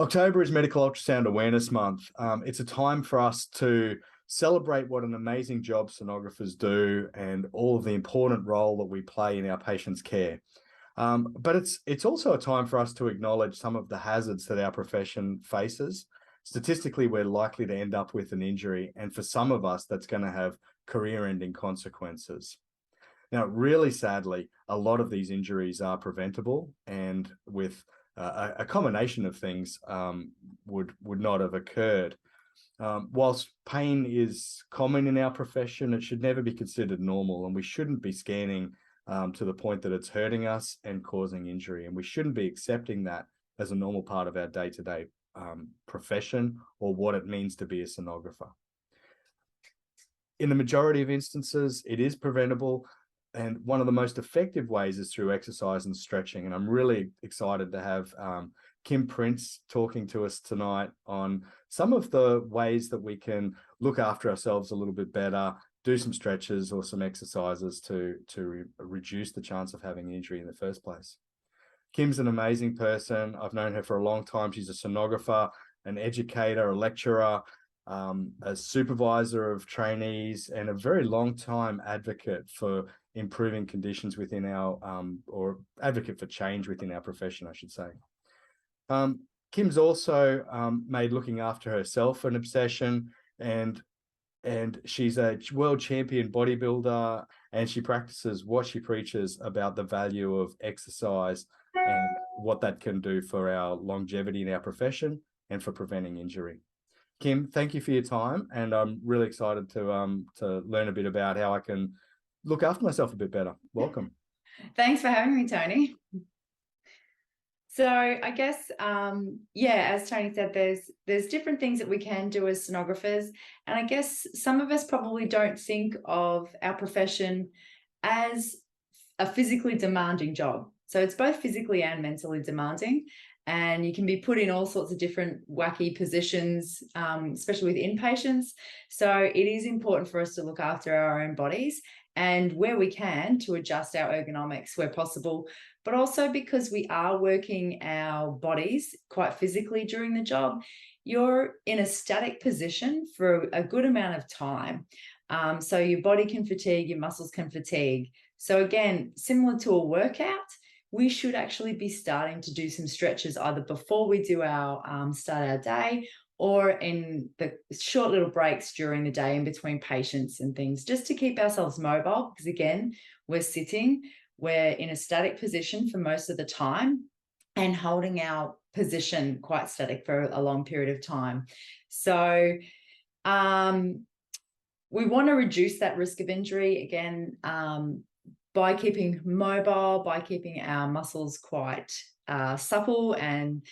October is Medical Ultrasound Awareness Month. It's a time for us to celebrate what an amazing job sonographers do and all of the important role that we play in our patients' care. But it's also a time for us to acknowledge some of the hazards that our profession faces. Statistically, we're likely to end up with an injury, and for some of us, that's going to have career-ending consequences. Now, really sadly, a lot of these injuries are preventable, and with a combination of things would not have occurred. Whilst pain is common in our profession, it should never be considered normal, and we shouldn't be scanning to the point that it's hurting us and causing injury, and we shouldn't be accepting that as a normal part of our day-to-day profession or what it means to be a sonographer. In the majority of instances, it is preventable. And one of the most effective ways is through exercise and stretching. And I'm really excited to have Kim Prince talking to us tonight on some of the ways that we can look after ourselves a little bit better, do some stretches or some exercises to reduce the chance of having an injury in the first place. Kim's an amazing person. I've known her for a long time. She's a sonographer, an educator, a lecturer, a supervisor of trainees, and a very long time advocate for improving conditions within our, or advocate for change within our profession, I should say. Kim's also made looking after herself an obsession, and she's a world champion bodybuilder, and she practices what she preaches about the value of exercise and what that can do for our longevity in our profession and for preventing injury. Kim, thank you for your time, and I'm really excited to learn a bit about how I can look after myself a bit better. Welcome. Thanks for having me, Tony. So I guess, yeah, as Tony said, there's different things that we can do as sonographers, and I guess some of us probably don't think of our profession as a physically demanding job. So it's both physically and mentally demanding, and you can be put in all sorts of different wacky positions, especially with inpatients. So it is important for us to look after our own bodies, and where we can, to adjust our ergonomics where possible, but also because we are working our bodies quite physically during the job, you're in a static position for a good amount of time. So your body can fatigue, your muscles can fatigue. So again, similar to a workout, we should actually be starting to do some stretches either before we do our start our day, or in the short little breaks during the day in between patients and things, just to keep ourselves mobile, because again, we're sitting, we're in a static position for most of the time and holding our position quite static for a long period of time. So we want to reduce that risk of injury, again, by keeping mobile, by keeping our muscles quite supple. And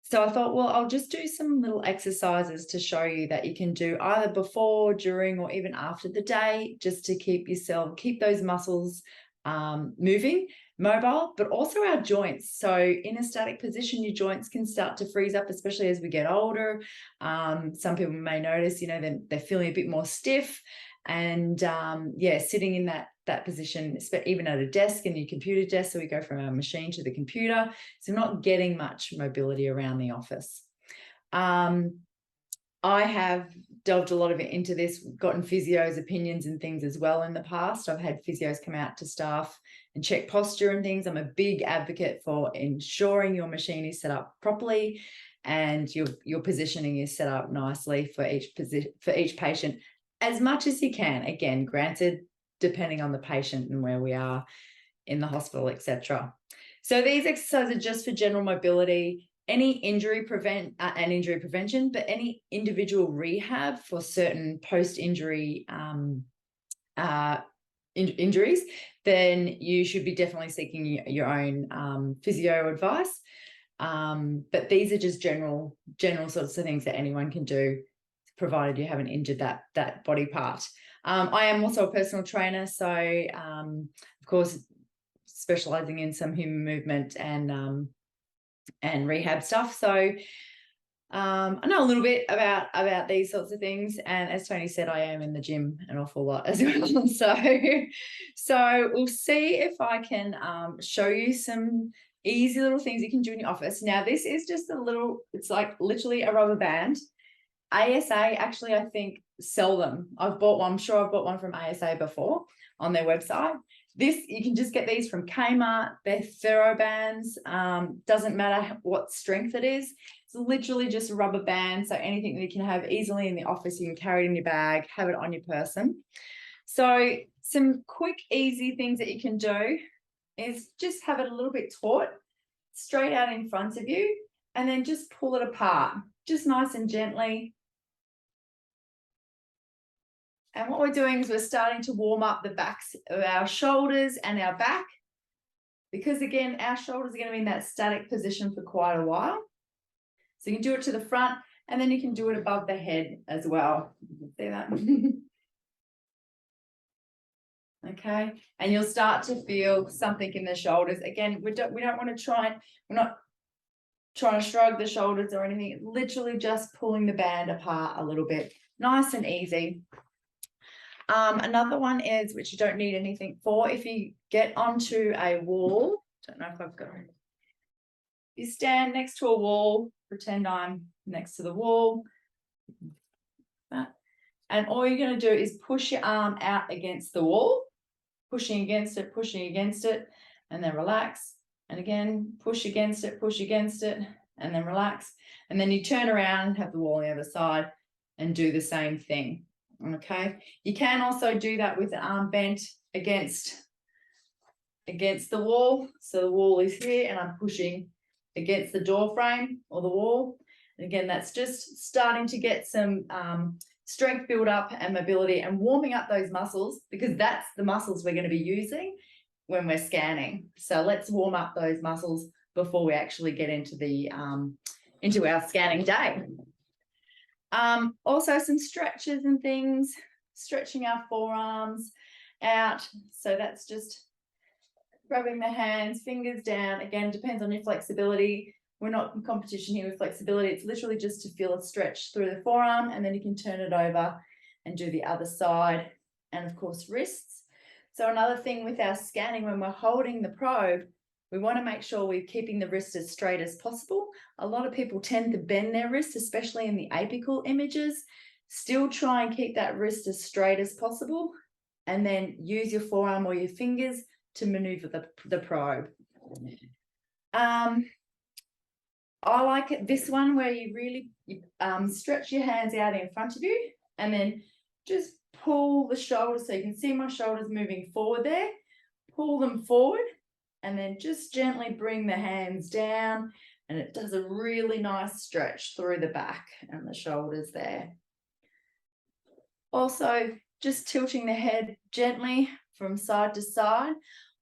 so I thought, well, I'll just do some little exercises to show you that you can do either before, during, or even after the day, just to keep those muscles moving, mobile, but also our joints. So in a static position, your joints can start to freeze up, especially as we get older. Some people may notice, they're feeling a bit more stiff. And yeah, sitting in that position, even at a desk, in your computer desk, so we go from our machine to the computer, so not getting much mobility around the office. I have delved a lot of it into this, gotten physios' opinions and things as well in the past. I've had physios come out to staff and check posture and things. I'm a big advocate for ensuring your machine is set up properly and your positioning is set up nicely for each patient, as much as you can. Again, granted, depending on the patient and where we are in the hospital, etc. So these exercises are just for general mobility, any injury prevention, but any individual rehab for certain post-injury injuries, then you should be definitely seeking your own physio advice. But these are just general sorts of things that anyone can do, provided you haven't injured that body part. I am also a personal trainer, so of course, specializing in some human movement and rehab stuff. So I know a little bit about these sorts of things, and as Tony said, I am in the gym an awful lot as well. So we'll see if I can show you some easy little things you can do in your office. Now, this is just a little, it's like literally a rubber band. ASA actually, I think, sell them. I've bought one. I'm sure I've bought one from ASA before on their website. This, you can just get these from Kmart. They're TheraBands. Doesn't matter what strength it is. It's literally just a rubber band. So anything that you can have easily in the office, you can carry it in your bag, have it on your person. So some quick, easy things that you can do is just have it a little bit taut, straight out in front of you, and then just pull it apart, just nice and gently. And what we're doing is we're starting to warm up the backs of our shoulders and our back, because again, our shoulders are going to be in that static position for quite a while. So you can do it to the front, and then you can do it above the head as well. See that? Okay, and you'll start to feel something in the shoulders. Again, we don't want to try, we're not trying to shrug the shoulders or anything. It's literally just pulling the band apart a little bit, nice and easy. Another one is, which you don't need anything for, if you get onto a wall, don't know if I've got it. You stand next to a wall, pretend I'm next to the wall, and all you're going to do is push your arm out against the wall, pushing against it, and then relax. And again, push against it, and then relax. And then you turn around and have the wall on the other side and do the same thing. Okay. You can also do that with the arm bent against the wall. So the wall is here and I'm pushing against the door frame or the wall. And again, that's just starting to get some strength build up and mobility and warming up those muscles, because that's the muscles we're going to be using when we're scanning. So let's warm up those muscles before we actually get into the into our scanning day. Also some stretches and things, stretching our forearms out. So that's just rubbing the hands, fingers down. Again, depends on your flexibility. We're not in competition here with flexibility. It's literally just to feel a stretch through the forearm, and then you can turn it over and do the other side. And of course, wrists. So another thing with our scanning, when we're holding the probe, we want to make sure we're keeping the wrist as straight as possible. A lot of people tend to bend their wrists, especially in the apical images. Still try and keep that wrist as straight as possible, and then use your forearm or your fingers to maneuver the probe. I like it, this one, where you really stretch your hands out in front of you and then just pull the shoulders. So you can see my shoulders moving forward there. Pull them forward and then just gently bring the hands down, and it does a really nice stretch through the back and the shoulders there. Also, just tilting the head gently from side to side.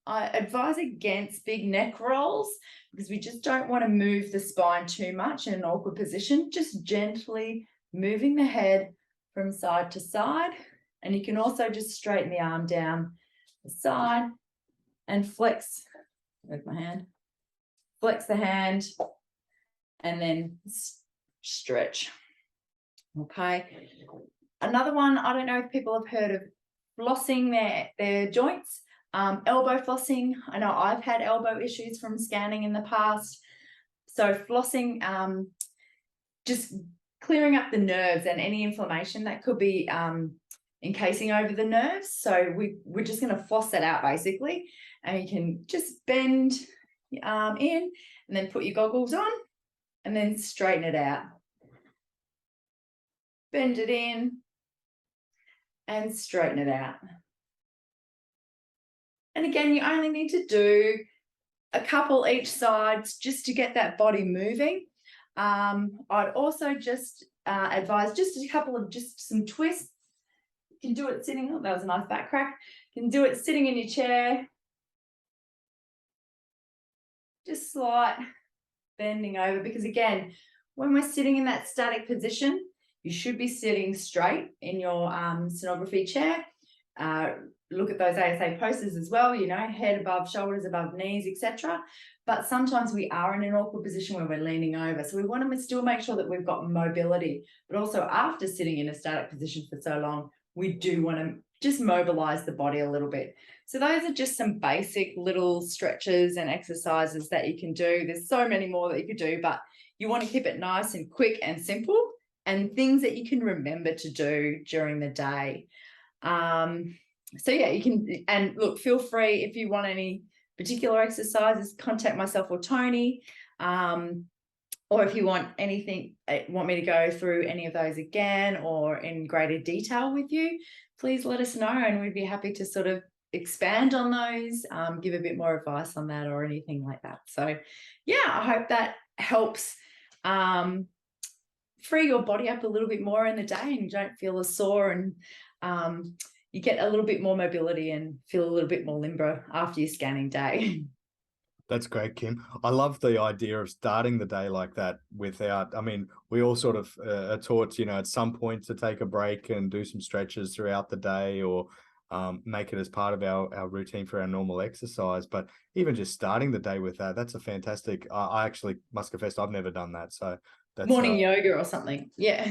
I advise against big neck rolls, because we just don't want to move the spine too much in an awkward position. Just gently moving the head from side to side. And you can also just straighten the arm down the side and flex with my hand. Flex the hand and then stretch. Okay. Another one, I don't know if people have heard of flossing their joints. Elbow flossing. I know I've had elbow issues from scanning in the past. So flossing, just clearing up the nerves and any inflammation that could be encasing over the nerves. So we're just going to floss that out basically. And you can just bend your arm in and then put your goggles on and then straighten it out. Bend it in and straighten it out. And again, you only need to do a couple each side just to get that body moving. I'd also just advise just a couple of some twists. You can do it sitting. Oh, that was a nice back crack. You can do it sitting in your chair. Just slight bending over, because again, when we're sitting in that static position, you should be sitting straight in your sonography chair. Look at those ASA posters as well, you know, head above shoulders, above knees, etc. But sometimes we are in an awkward position where we're leaning over. So we want to still make sure that we've got mobility. But also, after sitting in a static position for so long, we do want to just mobilize the body a little bit. So those are just some basic little stretches and exercises that you can do. There's so many more that you could do, but you want to keep it nice and quick and simple, and things that you can remember to do during the day. So yeah, you can, and look, feel free if you want any particular exercises, contact myself or Tony. Or if you want anything, want me to go through any of those again or in greater detail with you, please let us know, and we'd be happy to sort of expand on those, give a bit more advice on that or anything like that. So yeah, I hope that helps free your body up a little bit more in the day, and you don't feel as sore, and you get a little bit more mobility and feel a little bit more limber after your scanning day. That's great, Kim. I love the idea of starting the day like that without, I mean, we all sort of are taught, at some point to take a break and do some stretches throughout the day, or make it as part of our routine for our normal exercise. But even just starting the day with that, that's a fantastic, I actually must confess, I've never done that. So that's Morning yoga or something. Yeah.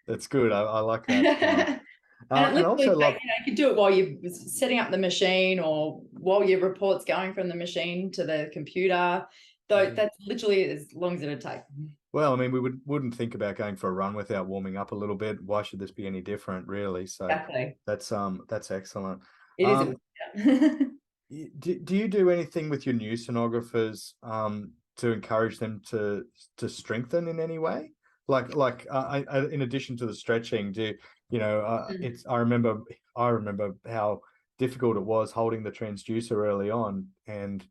that's good. I like that. And it And literally also love, you can do it while you're setting up the machine or while your report's going from the machine to the computer. Though that's literally as long as it'll take. well, I mean, we wouldn't think about going for a run without warming up a little bit. Why should this be any different, really? So Exactly. that's excellent. It is a Do you do anything with your new sonographers to encourage them to strengthen in any way? Like in addition to the stretching, it's I remember how difficult it was holding the transducer early on, and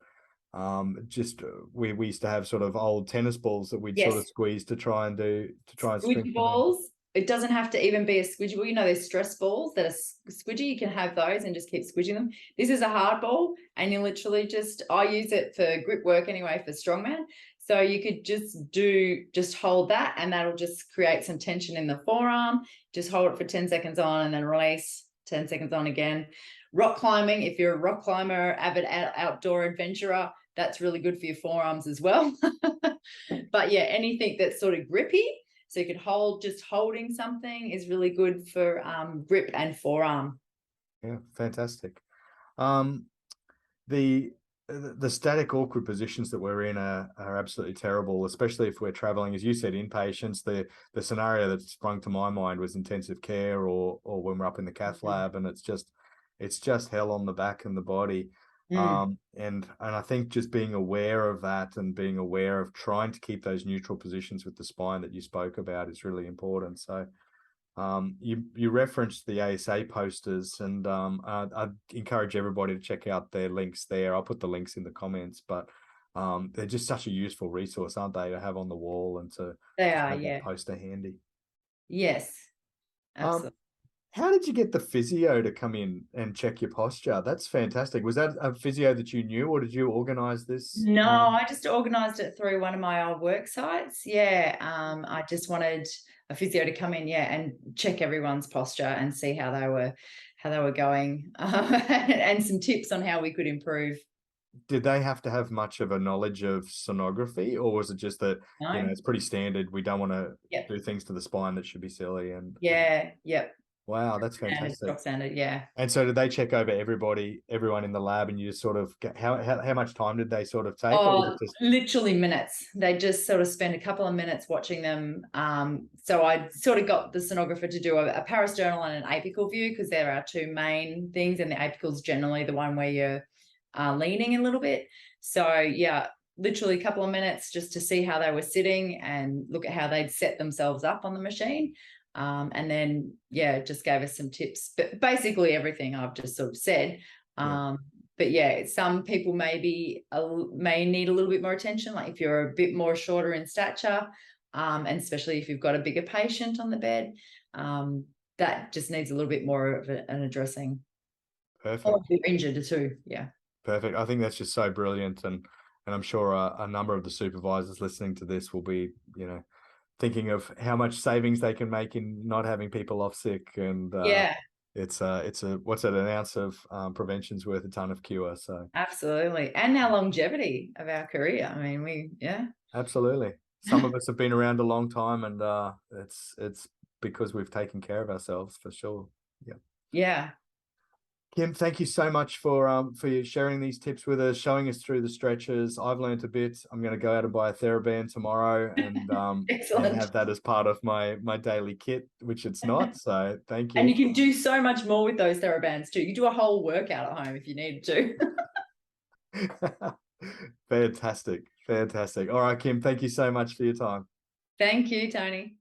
just we used to have sort of old tennis balls that we'd sort Yes. of squeeze to try and Squidgy strengthen in. balls. It doesn't have to even be a squidgy ball. There's stress balls that are squidgy. You can have those and just keep squidging them. This is a hard ball, and you literally I use it for grip work anyway for strongman. So you could just hold that, and that'll just create some tension in the forearm. Just hold it for 10 seconds on and then release, 10 seconds on again. Rock climbing, if you're a rock climber, avid outdoor adventurer, that's really good for your forearms as well. But yeah, anything that's sort of grippy, so you could just holding something is really good for grip and forearm. Yeah, fantastic. Um, the static awkward positions that we're in are absolutely terrible, especially if we're traveling, as you said, inpatients. The scenario that sprung to my mind was intensive care, or when we're up in the cath lab, and it's just hell on the back and the body. And I think just being aware of that and being aware of trying to keep those neutral positions with the spine that you spoke about is really important. So you referenced the ASA posters, and I'd encourage everybody to check out their links there. I'll put the links in the comments, but they're just such a useful resource, aren't they, to have on the wall and to They just are, have yeah. that poster handy. Yes, Um, absolutely. how did you get the physio to come in and check your posture? That's fantastic. Was that a physio that you knew, or did you organize this? No, I just organised it through one of my old work sites. Yeah, I just wanted a physio to come in, yeah, and check everyone's posture and see how they were going, and some tips on how we could improve. Did they have to have much of a knowledge of sonography, or was it just that, No, it's pretty standard, we don't want to yep, do things to the spine that should be silly? And yeah, yep, wow, that's standard, fantastic. stock standard, yeah. And so did they check over everyone in the lab, and you just sort of how much time did they sort of take, or was Oh, it just literally minutes. They just sort of spend a couple of minutes watching them. So I sort of got the sonographer to do a parasternal and an apical view, because there are two main things, and the apical is generally the one where you're leaning a little bit. So yeah, literally a couple of minutes just to see how they were sitting and look at how they'd set themselves up on the machine. And then, yeah, just gave us some tips, but basically everything I've just sort of said. yeah, But yeah, some people may need a little bit more attention, like if you're a bit more shorter in stature, and especially if you've got a bigger patient on the bed, that just needs a little bit more of an addressing. Or perfect. if you're injured too, yeah. Perfect. I think that's just so brilliant, and I'm sure a number of the supervisors listening to this will be, thinking of how much savings they can make in not having people off sick. And Yeah, it's a what's it, an ounce of prevention's worth a ton of cure. So absolutely. And our longevity of our career. I mean, absolutely, some of us have been around a long time, and it's because we've taken care of ourselves, for sure. Yeah. yeah. Kim, thank you so much for you sharing these tips with us, showing us through the stretches. I've learned a bit. I'm going to go out and buy a TheraBand tomorrow and Excellent. have that as part of my daily kit, which it's not. So thank And you you. can do so much more with those TheraBands too. You do a whole workout at home if you needed to. Fantastic. Fantastic. All right, Kim, thank you so much for your time. Thank you, Tony.